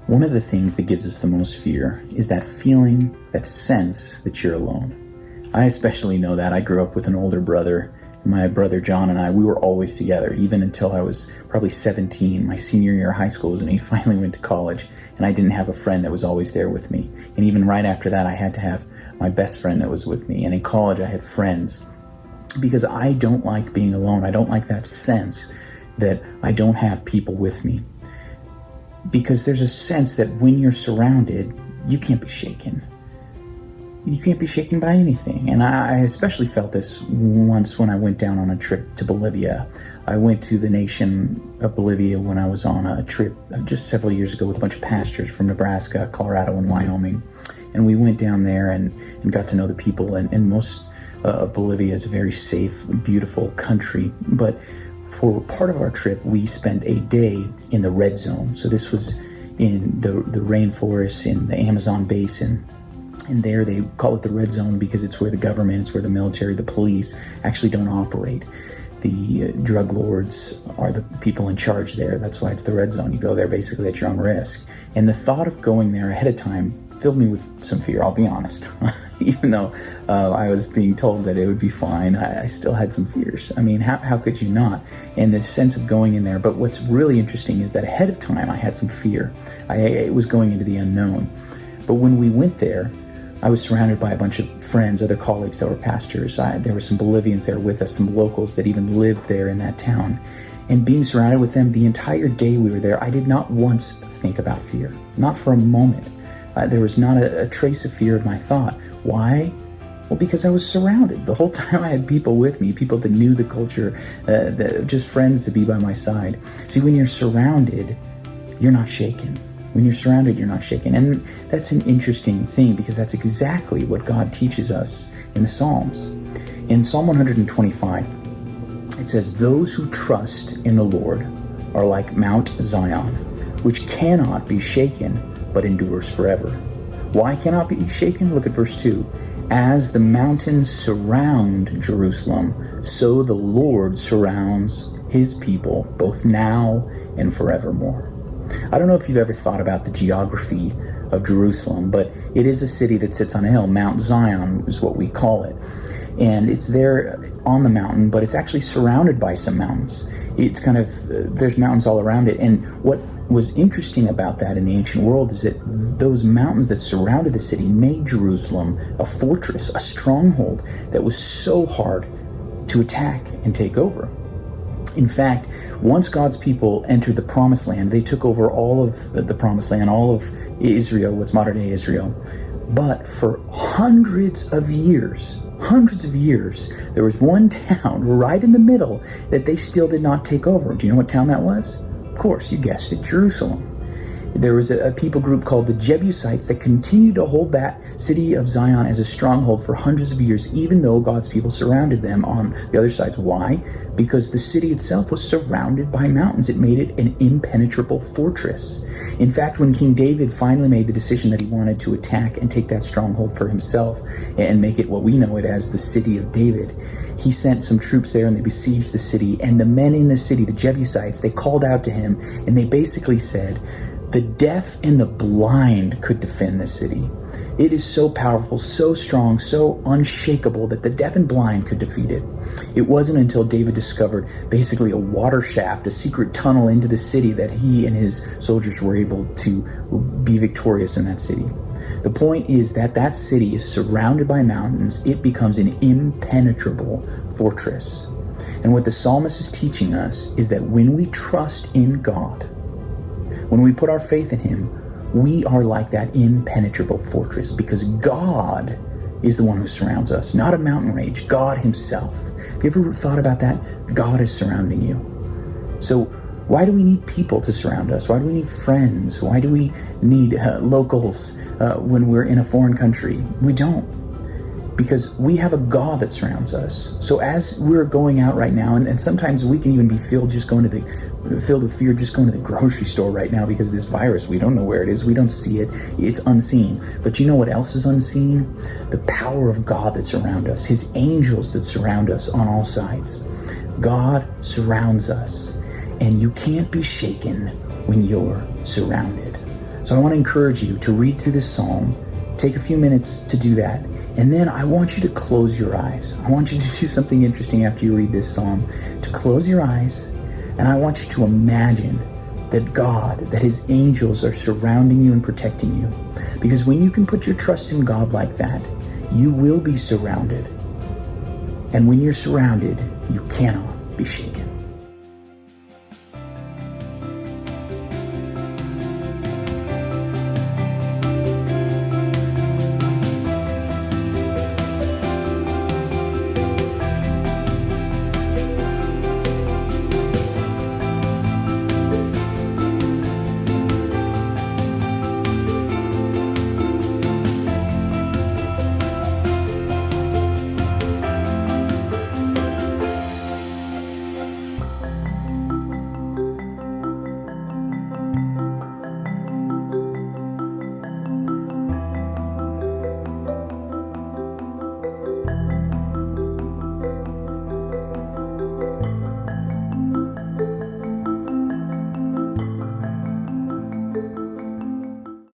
One of the things that gives us the most fear is that feeling, that sense that you're alone. I especially know that. I grew up with an older brother. My brother John and I, we were always together, even until I was probably 17. My senior year of high school was when he finally went to college, and I didn't have a friend that was always there with me. And even right after that, I had to have my best friend that was with me. And in college, I had friends, because I don't like being alone. I don't like that sense that I don't have people with me. Because there's a sense that when you're surrounded, you can't be shaken. You can't be shaken by anything. And I especially felt this once when I went down on a trip to Bolivia. I went to the nation of Bolivia when I was on a trip just several years ago with a bunch of pastors from Nebraska, Colorado, and Wyoming. And we went down there and got to know the people. And most of Bolivia is a very safe, beautiful country. But for part of our trip, we spent a day in the red zone. So this was in the rainforest in the Amazon basin. And there they call it the red zone because it's where the government, it's where the military, the police actually don't operate. The drug lords are the people in charge there. That's why it's the red zone. You go there basically at your own risk. And the thought of going there ahead of time filled me with some fear, I'll be honest. Even though I was being told that it would be fine, I still had some fears. I mean, how could you not? And the sense of going in there. But what's really interesting is that ahead of time, I had some fear. I was going into the unknown. But when we went there, I was surrounded by a bunch of friends, other colleagues that were pastors. There were some Bolivians there with us, some locals that even lived there in that town. And being surrounded with them the entire day we were there, I did not once think about fear. Not for a moment. There was not a trace of fear in my thought. Why? Well, because I was surrounded. The whole time I had people with me, people that knew the culture, just friends to be by my side. See, when you're surrounded, you're not shaken. When you're surrounded, you're not shaken. And that's an interesting thing because that's exactly what God teaches us in the Psalms. In Psalm 125, it says, "Those who trust in the Lord are like Mount Zion, which cannot be shaken, but endures forever." Why cannot be shaken? Look at verse 2. "As the mountains surround Jerusalem, so the Lord surrounds his people, both now and forevermore." I don't know if you've ever thought about the geography of Jerusalem, but it is a city that sits on a hill. Mount Zion is what we call it. And it's there on the mountain, but it's actually surrounded by some mountains. It's kind of, there's mountains all around it. And what was interesting about that in the ancient world is that those mountains that surrounded the city made Jerusalem a fortress, a stronghold that was so hard to attack and take over. In fact, once God's people entered the Promised Land, they took over all of the Promised Land, all of Israel, what's modern-day Israel. But for hundreds of years, there was one town right in the middle that they still did not take over. Do you know what town that was? Of course, you guessed it, Jerusalem. There was a people group called the Jebusites that continued to hold that city of Zion as a stronghold for hundreds of years, even though God's people surrounded them on the other sides. Why? Because the city itself was surrounded by mountains. It made it an impenetrable fortress. In fact, when King David finally made the decision that he wanted to attack and take that stronghold for himself and make it what we know it as the city of David, he sent some troops there and they besieged the city. And the men in the city, the Jebusites, they called out to him and they basically said, "The deaf and the blind could defend this city. It is so powerful, so strong, so unshakable that the deaf and blind could defeat it." It wasn't until David discovered basically a water shaft, a secret tunnel into the city, that he and his soldiers were able to be victorious in that city. The point is that that city is surrounded by mountains. It becomes an impenetrable fortress. And what the psalmist is teaching us is that when we trust in God, when we put our faith in him, we are like that impenetrable fortress because God is the one who surrounds us, not a mountain range, God himself. Have you ever thought about that? God is surrounding you. So why do we need people to surround us? Why do we need friends? Why do we need locals when we're in a foreign country? We don't. Because we have a God that surrounds us. So as we're going out right now, and sometimes we can even be filled with fear just going to the grocery store right now because of this virus. We don't know where it is. We don't see it. It's unseen. But you know what else is unseen? The power of God that's around us. His angels that surround us on all sides. God surrounds us. And you can't be shaken when you're surrounded. So I want to encourage you to read through this psalm, take a few minutes to do that, and then I want you to close your eyes. I want you to do something interesting after you read this psalm, to close your eyes, and I want you to imagine that God, that his angels are surrounding you and protecting you. Because when you can put your trust in God like that, you will be surrounded. And when you're surrounded, you cannot be shaken.